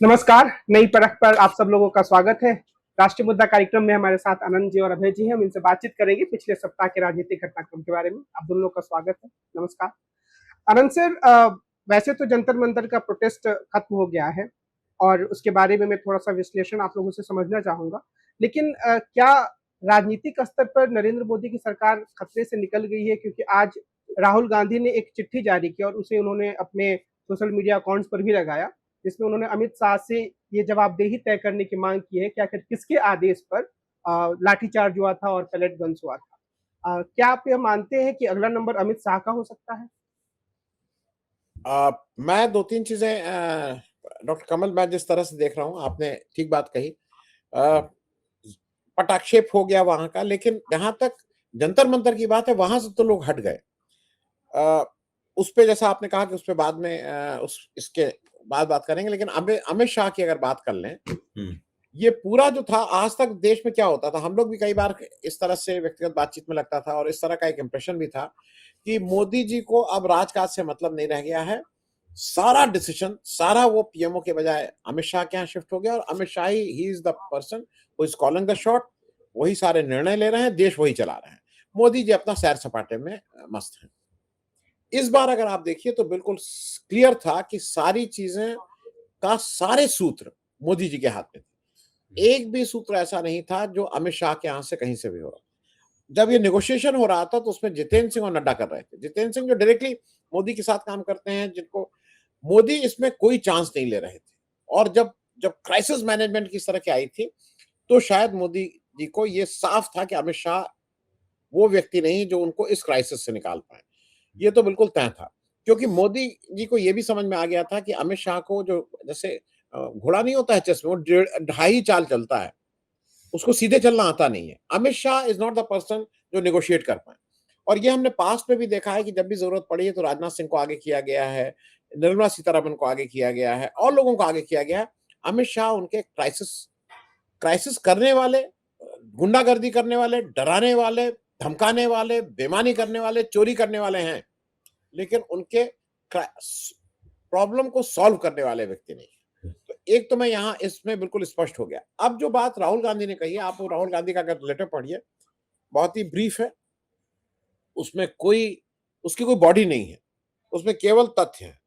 नमस्कार, नई परख पर आप सब लोगों का स्वागत है। राष्ट्रीय मुद्दा कार्यक्रम में हमारे साथ आनंद जी और अभय जी हैं। हम इनसे बातचीत करेंगे पिछले सप्ताह के राजनीतिक घटनाक्रम के बारे में। आप दोनों लोग का स्वागत है। नमस्कार। आनंद सर, वैसे तो जंतर मंतर का प्रोटेस्ट खत्म हो गया है और उसके बारे में मैं थोड़ा सा विश्लेषण आप लोगों से समझना चाहूंगा। लेकिन क्या राजनीतिक स्तर पर नरेंद्र मोदी की सरकार खतरे से निकल गई है? क्योंकि आज राहुल गांधी ने एक चिट्ठी जारी की और उसे उन्होंने अपने सोशल मीडिया अकाउंट्स पर भी लगाया, जिसमें उन्होंने अमित शाह से ये जवाबदेही तय करने की मांग की है कि आखिर किसके आदेश पर लाठीचार्ज हुआ था और पैलेट गन्स हुआ था। क्या आप यह मानते हैं कि अगला नंबर अमित शाह का हो सकता है? मैं 2-3 चीज़ें डॉक्टर कमल, मैं जिस तरह से देख रहा हूँ, आपने ठीक बात कही। अ, पटाक्षेप हो गया वहाँ का, लेकिन जहाँ तक जंतर-मंतर की बात है, वहाँ से तो लोग हट गए। अ, उस पे जैसा आपने कहा कि उस पे बाद में इसके बाद बात करेंगे, लेकिन अमित शाह की अगर बात कर लें, ये पूरा जो था, आज तक देश में क्या होता था, हम लोग भी कई बार इस तरह से व्यक्तिगत बातचीत में लगता था और इस तरह का एक इंप्रेशन भी था कि मोदी जी को अब राजकाज से मतलब नहीं रह गया है। सारा डिसीजन, सारा वो पीएमओ के बजाय अमित शाह के यहाँ शिफ्ट हो गया और Amit Shah he is the person who is calling the shot. वही सारे निर्णय ले रहे हैं, देश वही चला रहे हैं। मोदी जी अपना सैर सपाटे में मस्त हैं। इस बार अगर आप देखिए तो बिल्कुल क्लियर था कि सारी चीजें का सारे सूत्र मोदी जी के हाथ में थे। एक भी सूत्र ऐसा नहीं था जो अमित शाह के यहाँ से कहीं से भी हो रहा। जब ये नेगोशिएशन हो रहा था तो उसमें जितेंद्र सिंह और नड्डा कर रहे थे। जितेंद्र सिंह जो डायरेक्टली मोदी के साथ काम करते हैं, जिनको मोदी इसमें कोई चांस नहीं ले रहे थे। और जब जब क्राइसिस मैनेजमेंट की इस तरह की आई थी, तो शायद मोदी जी को ये साफ था कि अमित शाह वो व्यक्ति नहीं जो उनको इस क्राइसिस से निकाल पाए। ये तो बिल्कुल तय था, क्योंकि मोदी जी को ये भी समझ में आ गया था कि अमित शाह को जो जैसे घोड़ा नहीं होता है चेस में, वो ढाई चाल चलता है, उसको सीधे चलना आता नहीं है। Amit Shah is not the person जो नेगोशिएट कर पाए। और ये हमने पास्ट में भी देखा है कि जब भी जरूरत पड़ी है तो राजनाथ सिंह को आगे किया गया है, निर्मला सीतारमन को आगे किया गया है और लोगों को आगे किया गया है। अमित शाह उनके क्राइसिस क्राइसिस करने वाले, गुंडागर्दी करने वाले, डराने वाले, धमकाने वाले, बेईमानी करने वाले, चोरी करने वाले हैं, लेकिन उनके प्रॉब्लम को सॉल्व करने वाले व्यक्ति नहीं। तो एक तो मैं यहाँ इसमें बिल्कुल स्पष्ट हो गया। अब जो बात राहुल गांधी ने कही है, आप राहुल गांधी का अगर लेटर पढ़िए, बहुत ही ब्रीफ है, उसमें कोई उसकी कोई बॉडी नहीं है, उसमें केवल तथ्य है।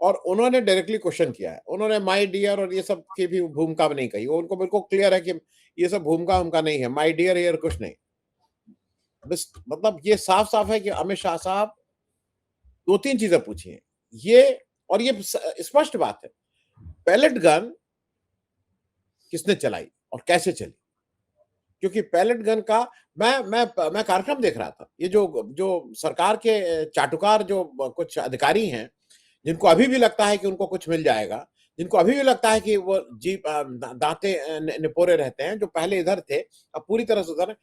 और उन्होंने डायरेक्टली क्वेश्चन किया है, उन्होंने माय डियर और ये सब की भी भूमिका नहीं कही। उनको बिल्कुल क्लियर है कि ये सब भूमिका उनका नहीं है, माय डियर ईयर कुछ नहीं। बस मतलब ये साफ साफ है कि अमित शाह साहब 2-3 चीजें पूछी हैं ये, और ये स्पष्ट बात है, पैलेट गन किसने चलाई और कैसे चली। क्योंकि पैलेट गन का मैं कार्यक्रम देख रहा था। ये जो जो सरकार के चाटुकार जो कुछ अधिकारी हैं, जिनको अभी भी लगता है कि उनको कुछ मिल जाएगा, जिनको अभी भी लगता है कि वो जीप दांते निपोरे रहते हैं, जो पहले इधर थे अब पूरी तरह से उधर।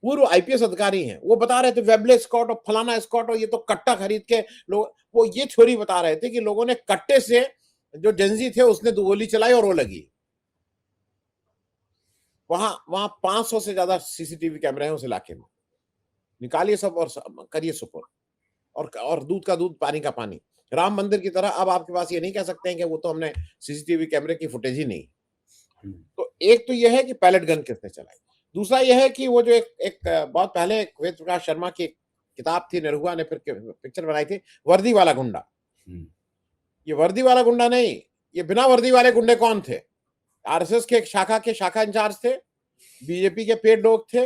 पूर्व आईपीएस अधिकारी हैं, वो बता रहे थे वेबले स्कॉट और फलाना स्कॉट और ये तो कट्टा खरीद के लोग, वो ये थ्योरी बता रहे थे कि लोगों ने कट्टे से, जो जेंजी थे उसने दो गोली चलाई और वो लगी। वहां वहां 500 से ज्यादा सीसीटीवी कैमरे हैं उस इलाके में। निकालिए सब और करिए सुपुर्द। और दूध का दूध, पानी का पानी। राम मंदिर की तरह अब आपके पास ये नहीं कह सकते हैं कि वो तो हमने सीसीटीवी कैमरे की फुटेज ही नहीं। तो एक तो यह है कि पैलेट गन किसने चलाई। दूसरा यह है कि वो जो एक बहुत पहले वेद प्रकाश शर्मा की किताब थी, निरहुआ ने फिर पिक्चर बनाई थी, वर्दी वाला गुंडा। ये वर्दी वाला गुंडा नहीं, ये बिना वर्दी वाले गुंडे कौन थे? आरएसएस के शाखा इंचार्ज थे, बीजेपी के पेड लोग थे,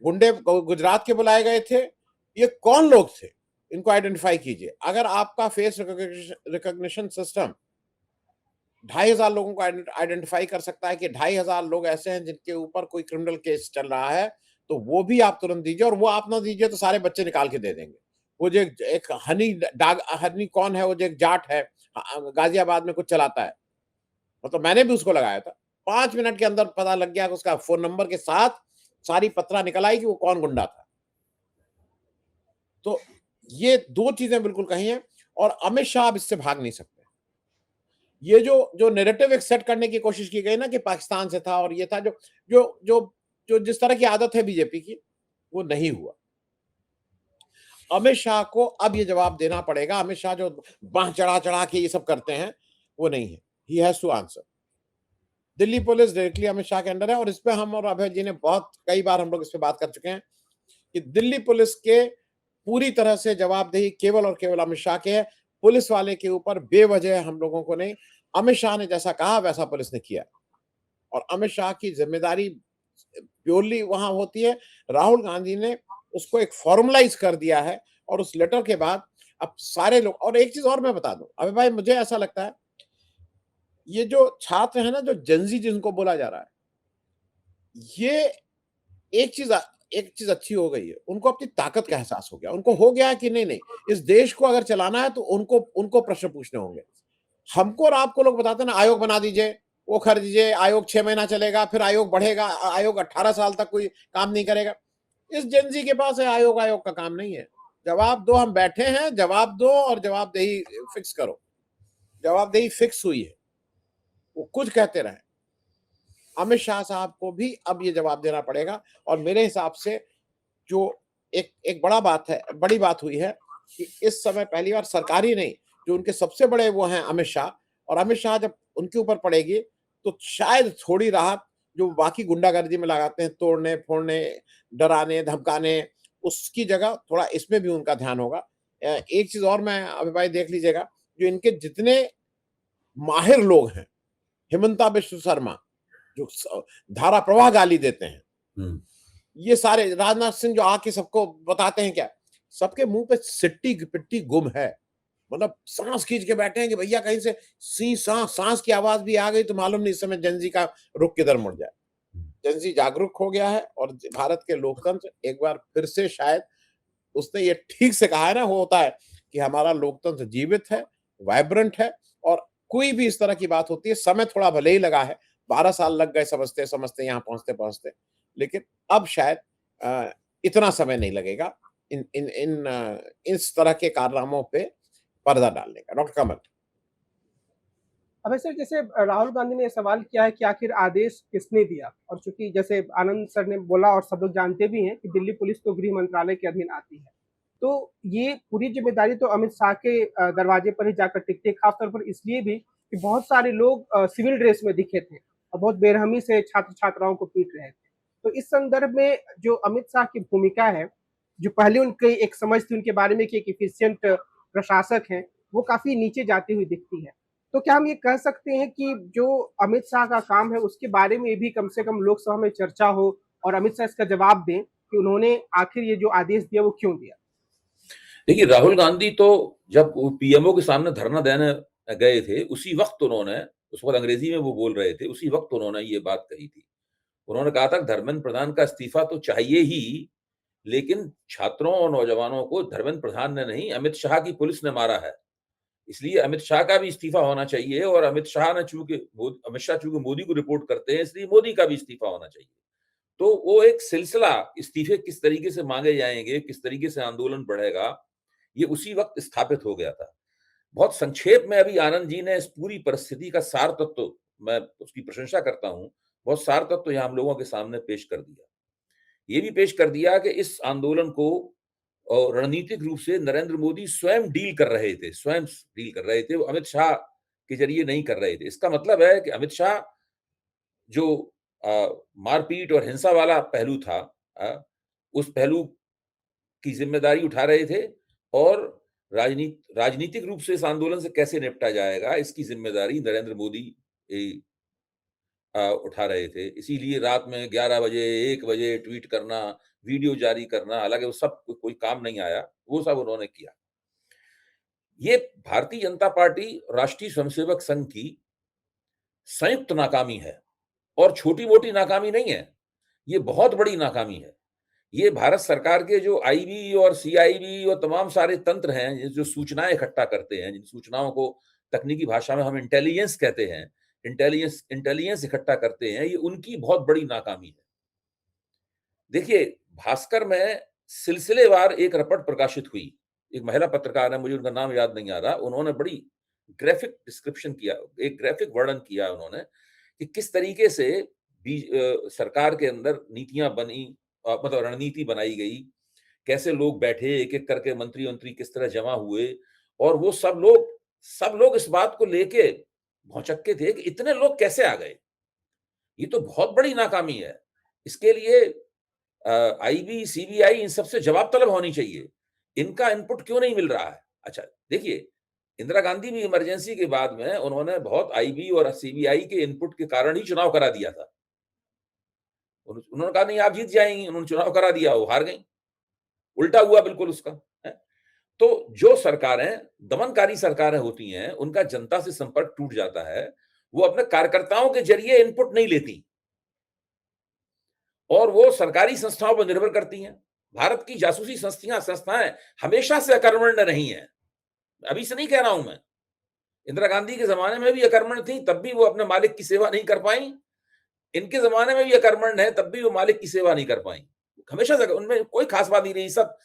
गुंडे गुजरात के बुलाए गए थे। ये कौन लोग थे? इनको आइडेंटिफाई कीजिए। अगर आपका फेस रिकॉग्निशन सिस्टम 2,500 लोगों को आइडेंटिफाई कर सकता है कि 2,500 लोग ऐसे हैं जिनके ऊपर कोई क्रिमिनल केस चल रहा है, तो वो भी आप तुरंत दीजिए। और वो आप ना दीजिए तो सारे बच्चे निकाल के दे देंगे। वो जो एक हनी कौन है, वो जो एक जाट है, गाजियाबाद में कुछ चलाता है, मतलब मैंने भी उसको लगाया था। 5 मिनट के अंदर पता लग गया कि उसका फोन नंबर के साथ सारी पत्रा निकल आई कि वो कौन गुंडा था। तो ये 2 चीजें बिल्कुल कही हैं, और अमित शाह अब इससे भाग नहीं सकते। ये जो जो नैरेटिव एक सेट करने की कोशिश की गई ना कि पाकिस्तान से था और ये था, जो जो जो जो जिस तरह की आदत है बीजेपी की, वो नहीं हुआ। अमित शाह को अब ये जवाब देना पड़ेगा। अमित शाह जो बांह चढ़ा चढ़ा के ये सब करते हैं, वो नहीं है। He has to answer. Delhi police directly Amit Shah के अंडर है, और इस पे हम और अभय जी ने बहुत कई बार हम लोग इस पे बात कर चुके हैं कि दिल्ली पुलिस के पूरी तरह से जवाबदेही केवल और केवल अमित शाह के है। पुलिस वाले के ऊपर बेवजह हम लोगों को नहीं, अमित शाह ने जैसा कहा वैसा पुलिस ने किया, और अमित शाह की जिम्मेदारी प्योरली वहां होती है। राहुल गांधी ने उसको एक फॉर्मलाइज कर दिया है, और उस लेटर के बाद अब सारे लोग, और एक चीज और मैं बता दूं अबे भाई, मुझे ऐसा लगता है ये जो छात्र है ना, जो जेनजी जिनको बोला जा रहा है, ये एक चीज एक चीज अच्छी हो गई है, उनको अपनी ताकत का एहसास हो गया, उनको हो गया कि नहीं नहीं, इस देश को अगर चलाना है तो उनको उनको प्रश्न पूछने होंगे। हमको और आपको लोग बताते हैं ना, आयोग बना दीजिए, वो कर दीजिए, आयोग 6 महीना चलेगा, फिर आयोग बढ़ेगा, आयोग 18 साल तक कोई काम नहीं करेगा। इस जेनजी के पास है आयोग, आयोग का काम नहीं है। जवाब दो, हम बैठे हैं, जवाब दो, और जवाबदेही फिक्स करो। जवाबदेही फिक्स हुई है, वो कुछ कहते रहे। अमित शाह साहब को भी अब ये जवाब देना पड़ेगा, और मेरे हिसाब से जो एक एक बड़ी बात हुई है कि इस समय पहली बार सरकारी नहीं, जो उनके सबसे बड़े वो हैं अमित शाह, और अमित शाह जब उनके ऊपर पड़ेगी तो शायद थोड़ी राहत जो बाकी गुंडागर्दी में लगाते हैं, तोड़ने फोड़ने, डराने धमकाने, उसकी जगह थोड़ा इसमें भी उनका ध्यान होगा। एक चीज और मैं अभी भाई देख लीजिएगा, जो इनके जितने माहिर लोग हैं, हिमंता बिश्व शर्मा जो धारा प्रवाह गाली देते हैं, ये सारे, राजनाथ सिंह जो आके सबको बताते हैं, क्या सबके मुंह पे सिट्टी पिट्टी गुम है, मतलब सांस खींच के बैठे हैं कि भैया कहीं से सांस की आवाज भी आ गई तो मालूम नहीं इस समय जेनजी का रुख किधर मुड़ जाए। जेनजी जागरूक हो गया है, और भारत के लोकतंत्र एक बार फिर से, शायद उसने ये ठीक से कहा है ना, वो होता है कि हमारा लोकतंत्र जीवित है, वाइब्रेंट है, और कोई भी इस तरह की बात होती है, समय थोड़ा भले ही लगा है, 12 साल लग गए समझते समझते यहाँ पहुंचते पहुंचते, लेकिन अब शायद इतना समय नहीं लगेगा इन इन इन इस तरह के कारनामों पे पर्दा डालने का। डॉक्टर कमल। अब सर, जैसे राहुल गांधी ने सवाल किया है कि आखिर आदेश किसने दिया, और चूंकि जैसे आनंद सर ने बोला और सब लोग जानते भी हैं कि दिल्ली पुलिस तो गृह मंत्रालय के अधीन आती है, तो ये पूरी जिम्मेदारी तो अमित शाह के दरवाजे पर ही जाकर टिकती है, खासतौर पर इसलिए भी कि बहुत सारे लोग सिविल ड्रेस में दिखे थे और बहुत बेरहमी से छात्र छात्राओं को पीट रहे थे। तो इस संदर्भ में जो अमित शाह की भूमिका है, जो पहले उनकी एक समझ थी उनके बारे में कि एक इफिशियंट प्रशासक हैं, वो काफी नीचे जाती हुई दिखती है। तो क्या हम ये कह सकते हैं कि जो अमित शाह का काम है उसके बारे में भी कम से कम लोकसभा में चर्चा हो और अमित शाह इसका जवाब दें कि उन्होंने आखिर ये जो आदेश दिया वो क्यों दिया? देखिए, राहुल गांधी तो जब पीएमओ के सामने धरना देने गए थे, उसी वक्त उन्होंने, उस वक्त अंग्रेजी में वो बोल रहे थे, उसी वक्त उन्होंने ये बात कही थी। उन्होंने कहा था धर्मेंद्र प्रधान का इस्तीफा तो चाहिए ही, लेकिन छात्रों और नौजवानों को धर्मेंद्र प्रधान ने नहीं, अमित शाह की पुलिस ने मारा है, इसलिए अमित शाह का भी इस्तीफा होना चाहिए, और अमित शाह चूंकि मोदी को रिपोर्ट करते हैं, इसलिए मोदी का भी इस्तीफा होना चाहिए। तो वो एक सिलसिला, इस्तीफे किस तरीके से मांगे जाएंगे, किस तरीके से आंदोलन बढ़ेगा, ये उसी वक्त स्थापित हो गया था। बहुत संक्षेप में अभी आनंद जी ने इस पूरी परिस्थिति का सार तत्व, मैं उसकी प्रशंसा करता हूं, बहुत सार तत्व यहां हम लोगों के सामने पेश कर दिया। ये भी पेश कर दिया कि इस आंदोलन को रणनीतिक रूप से नरेंद्र मोदी स्वयं डील कर रहे थे, वो अमित शाह के जरिए नहीं कर रहे थे। इसका मतलब है कि अमित शाह जो मारपीट और हिंसा वाला पहलू था, उस पहलू की जिम्मेदारी उठा रहे थे, और राजनीतिक रूप से इस आंदोलन से कैसे निपटा जाएगा, इसकी जिम्मेदारी नरेंद्र मोदी उठा रहे थे। इसीलिए रात में 11 बजे 1 बजे ट्वीट करना, वीडियो जारी करना, हालांकि वो सब कोई काम नहीं आया, वो सब उन्होंने किया। ये भारतीय जनता पार्टी, राष्ट्रीय स्वयंसेवक संघ की संयुक्त नाकामी है, और छोटी मोटी नाकामी नहीं है, ये बहुत बड़ी नाकामी है। ये भारत सरकार के जो आईबी और सीआईबी और तमाम सारे तंत्र हैं, जो सूचनाएं इकट्ठा करते हैं, जिन सूचनाओं को तकनीकी भाषा में हम इंटेलिजेंस कहते हैं, इंटेलिजेंस इकट्ठा करते हैं, ये उनकी बहुत बड़ी नाकामी है। देखिए, भास्कर में सिलसिलेवार एक रिपोर्ट प्रकाशित हुई, एक महिला पत्रकार है, मुझे उनका नाम याद नहीं आ रहा, उन्होंने बड़ी ग्राफिक डिस्क्रिप्शन किया, एक ग्राफिक वर्णन किया उन्होंने कि किस तरीके से सरकार के अंदर नीतियां बनी, मतलब रणनीति बनाई गई, कैसे लोग बैठे, एक एक करके मंत्री किस तरह जमा हुए, और वो सब लोग इस बात को लेके भौचक्के थे कि इतने लोग कैसे आ गए। ये तो बहुत बड़ी नाकामी है। इसके लिए आईबी, सीबीआई इन सबसे जवाब तलब होनी चाहिए। इनका इनपुट क्यों नहीं मिल रहा है? अच्छा, देखिए, इंदिरा गांधी भी इमरजेंसी के बाद में उन्होंने बहुत आईबी और सीबीआई के इनपुट के कारण ही चुनाव करा दिया था। उन्होंने कहा नहीं आप जीत जाएंगी, उन्होंने चुनाव करा दिया, वो हार गई। उल्टा हुआ बिल्कुल उसका, है? तो जो सरकारें दमनकारी सरकारें होती हैं, उनका जनता से संपर्क टूट जाता है, वो अपने कार्यकर्ताओं के जरिए इनपुट नहीं लेती और वो सरकारी संस्थाओं पर निर्भर करती हैं। भारत की जासूसी संस्थाएं हमेशा से अकर्मण्य रही हैं। अभी से नहीं कह रहा हूं मैं, इंदिरा गांधी के जमाने में भी अकर्मण्य थी, तब भी वो अपने मालिक की सेवा नहीं कर पाई। इनके जमाने में भी अकर्मण्य है, तब भी वो मालिक की सेवा नहीं कर पाई। हमेशा से उनमें कोई खास बात ही नहीं। सब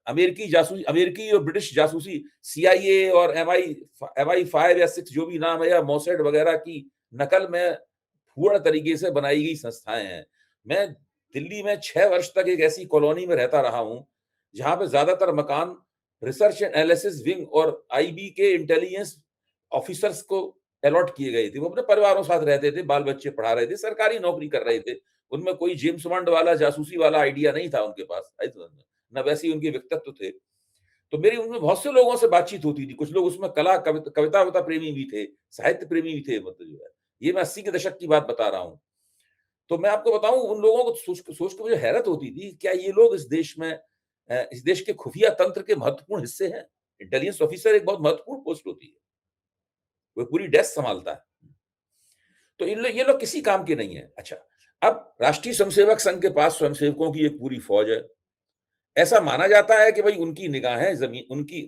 अमेरिकी और ब्रिटिश जासूसी, सीआईए और MI 5 या 6 जो भी नाम है, या मोसेड वगैरह की नकल में पूर्ण तरीके से बनाई गई संस्थाएं हैं। मैं दिल्ली में 6 वर्ष तक एक ऐसी कॉलोनी में रहता रहा हूं जहां पे ज्यादातर मकान रिसर्च एंड एनालिसिस विंग और आईबी के इंटेलिजेंस ऑफिसर्स को अलॉट किए गए थे। वो अपने परिवारों के साथ रहते थे, बाल बच्चे पढ़ा रहे थे, सरकारी नौकरी कर रहे थे। उनमें कोई जेम्स बॉन्ड वाला जासूसी वाला आइडिया नहीं था उनके पास, न वैसे ही उनके व्यक्तित्व थे। तो मेरी उनमें बहुत से लोगों से बातचीत होती थी। कुछ लोग उसमें कला कविता प्रेमी भी थे, साहित्य प्रेमी भी थे। मतलब जो है, ये मैं 80 के दशक की बात बता रहा हूं। तो मैं आपको बताऊं, उन लोगों को सोच के मुझे हैरत होती थी, क्या ये लोग इस देश के खुफिया तंत्र के महत्वपूर्ण हिस्से हैं? इंटेलिजेंस ऑफिसर एक बहुत महत्वपूर्ण पोस्ट होती है, वो पूरी डेस्क संभालता है। तो ये लोग किसी काम के नहीं है। अच्छा, अब राष्ट्रीय स्वयंसेवक संघ के पास स्वयंसेवकों की एक पूरी फौज है। ऐसा माना जाता है कि भाई उनकी निगाहें जमीन, उनकी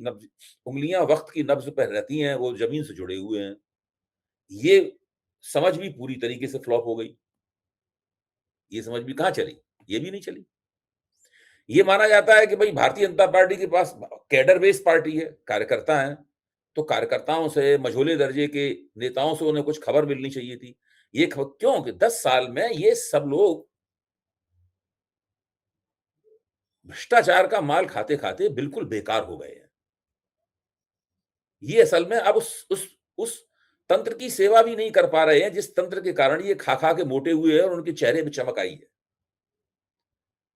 उंगलियां वक्त की नब्ज पर रहती हैं, वो जमीन से जुड़े हुए हैं। ये समझ भी पूरी तरीके से फ्लॉप हो गई। ये समझ भी कहां चली? ये भी नहीं चली। ये माना जाता है कि भाई भारतीय जनता पार्टी के पास कैडर बेस्ड पार्टी है, कार्यकर्ता हैं, तो कार्यकर्ताओं से, मझोले दर्जे के नेताओं से उन्हें कुछ खबर मिलनी चाहिए थी। ये खबर क्यों कि 10 साल में ये सब लोग भ्रष्टाचार का माल खाते खाते बिल्कुल बेकार हो गए हैं। ये असल में अब उस तंत्र की सेवा भी नहीं कर पा रहे हैं जिस तंत्र के कारण ये खा खा के मोटे हुए हैं और उनके चेहरे में चमक आई है।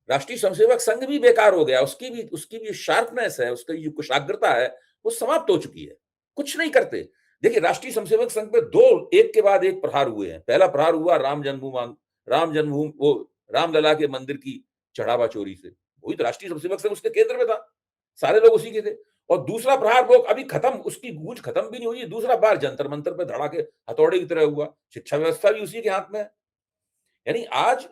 राष्ट्रीय स्वयंसेवक संघ भी बेकार हो गया, उसकी भी शार्पनेस है, उसकी जो कुशाग्रता है वो समाप्त हो चुकी है। कुछ नहीं करते। देखिए, राष्ट्रीय स्वयंसेवक संघ पे 2 एक के बाद एक प्रहार हुए हैं। पहला प्रहार हुआ राम जन्मभूमि वो रामलला के मंदिर की चढ़ावा चोरी से। वही तो राष्ट्रीय स्वयंसेवक संघ उसके केंद्र में था, सारे लोग उसी के थे। और दूसरा प्रहार वो अभी खत्म, उसकी गूंज खत्म भी नहीं हुई। दूसरा बार जंतर मंतर पे धड़ाके हथौड़े की तरह हुआ। शिक्षा व्यवस्था भी उसी के हाथ में है। यानी आज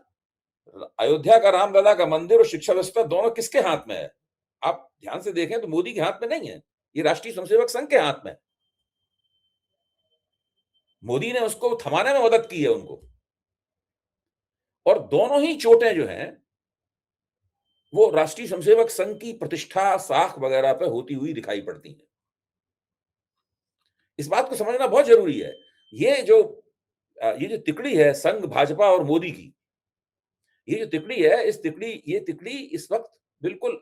अयोध्या का रामलला का मंदिर और शिक्षा व्यवस्था दोनों किसके हाथ में है? आप ध्यान से देखें तो मोदी के हाथ में नहीं है, ये राष्ट्रीय स्वयंसेवक संघ के हाथ में है। मोदी ने उसको थमाने में मदद की है उनको। और दोनों ही चोटें जो हैं वो राष्ट्रीय स्वयंसेवक संघ की प्रतिष्ठा, साख वगैरह पे होती हुई दिखाई पड़ती है। इस बात को समझना बहुत जरूरी है। ये जो तिकड़ी है संघ, भाजपा और मोदी की, ये जो तिकड़ी है, ये तिकड़ी इस वक्त बिल्कुल,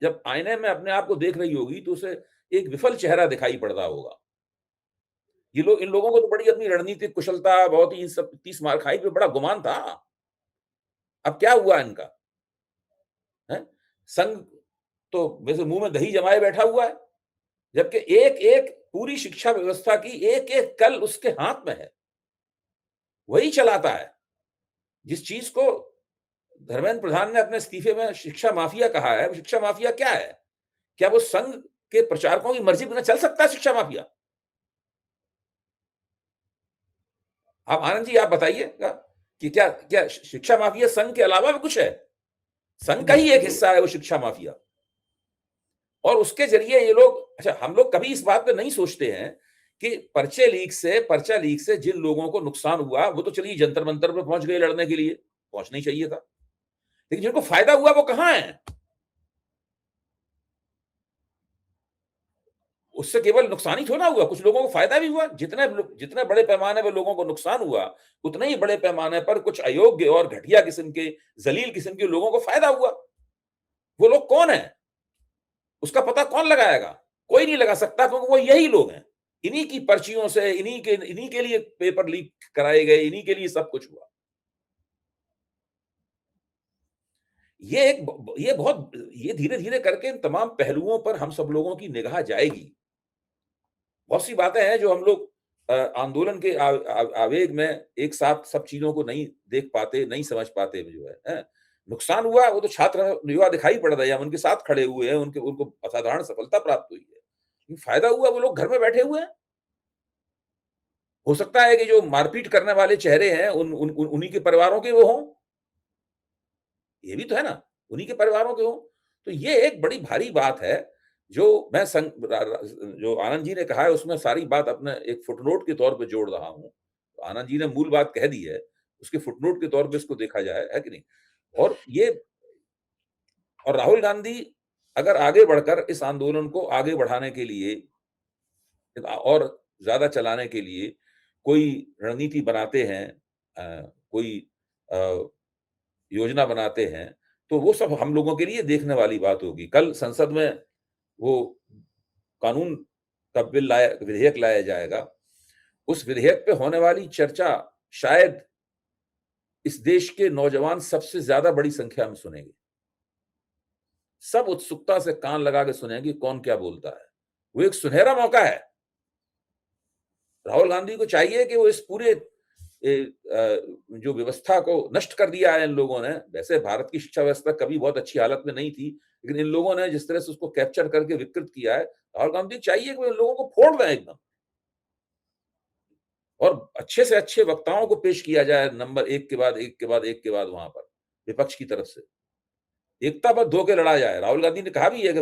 जब आईने में अपने आप को देख रही होगी तो उसे एक विफल चेहरा दिखाई पड़ता होगा। इन लोगों को तो बड़ी अपनी रणनीतिक कुशलता, बहुत ही इन सब 30 मार खाई पे बड़ा गुमान था। अब क्या हुआ इनका? है संघ तो वैसे मुंह में दही जमाए बैठा हुआ है, जबकि एक एक पूरी शिक्षा व्यवस्था की एक एक कल उसके हाथ में है, वही चलाता है। जिस चीज को धर्मेंद्र प्रधान ने अपने इस्तीफे में शिक्षा माफिया कहा है, शिक्षा माफिया क्या है? क्या वो संघ के प्रचारकों की मर्जी बिना चल सकता है शिक्षा माफिया? आप आनंद जी, आप बताइएगा कि क्या क्या शिक्षा माफिया संघ के अलावा भी कुछ है? संघ का ही एक हिस्सा है वो शिक्षा माफिया। और उसके जरिए ये लोग, अच्छा, हम लोग कभी इस बात पे नहीं सोचते हैं कि पर्चा लीक से जिन लोगों को नुकसान हुआ वो तो चलिए जंतर मंतर पर पहुंच गए लड़ने के लिए, पहुंचना ही चाहिए था, लेकिन जिनको फायदा हुआ वो कहां है? उससे केवल नुकसान ही थोड़ा हुआ, कुछ लोगों को फायदा भी हुआ। जितने बड़े पैमाने पर लोगों को नुकसान हुआ, उतने ही बड़े पैमाने पर कुछ अयोग्य और घटिया किस्म के, जलील किस्म के लोगों को फायदा हुआ। वो लोग कौन है? उसका पता कौन लगाएगा? कोई नहीं लगा सकता, क्योंकि वो यही लोग हैं। इन्हीं की पर्चियों से, इन्हीं के लिए पेपर लीक कराए गए, इन्हीं के लिए सब कुछ हुआ। ये धीरे-धीरे करके इन तमाम पहलुओं पर हम सब लोगों की निगाह जाएगी। बहुत सी बातें हैं जो हम लोग आंदोलन के आवेग में एक साथ सब चीज़ों को नहीं देख पाते, नहीं समझ पाते जो है, हैं? नुकसान हुआ वो तो छात्र युवा दिखाई पड़ रहे हैं, हम उनके साथ खड़े हुए हैं, उनको असाधारण सफलता प्राप्त हुई है। लेकिन फ़ायदा हुआ वो लोग घर में बैठे हुए हैं। हो सकता है कि जो मारपीट करने वाले चेहरे हैं उन्हीं के परिवारों के वो हों। ये भी तो है ना, उन्हीं के परिवारों के हों। तो ये एक बड़ी भारी बात है, जो मैं जो आनंद जी ने कहा है उसमें सारी बात अपने एक फुटनोट के तौर पे जोड़ रहा हूँ। आनंद जी ने मूल बात कह दी है, उसके फुटनोट के तौर पे इसको देखा जाए, है कि नहीं? और राहुल गांधी अगर आगे बढ़कर इस आंदोलन को आगे बढ़ाने के लिए और ज़्यादा चलाने के लिए कोई रणनीति बनाते हैं, कोई अ, योजना बनाते हैं, तो वो सब हम लोगों के लिए देखने वाली बात होगी। कल संसद में वो कानून का विधेयक लाया जाएगा। उस विधेयक पे होने वाली चर्चा शायद इस देश के नौजवान सबसे ज़्यादा बड़ी संख्या में सुनेंगे। सब उत्सुकता से कान लगा के सुनेंगे कौन क्या बोलता है। वो एक सुनहरा मौका है। राहुल गांधी को चाहिए कि वो इस पूरे जो व्यवस्था को नष्ट कर दिया है इन लोगों ने। वैसे भारत की शिक्षा व्यवस्था कभी बहुत अच्छी हालत में नहीं थी, लेकिन इन लोगों ने जिस तरह से उसको कैप्चर करके विकृत किया है, राहुल गांधी चाहिए कि वो इन लोगों को फोड़ दें एकदम और अच्छे से अच्छे वक्ताओं को पेश किया जाए, नंबर एक के बाद एक के बाद एक के बाद वहां पर विपक्ष की तरफ से एकता पर धो के लड़ा जाए। राहुल गांधी ने कहा भी है कि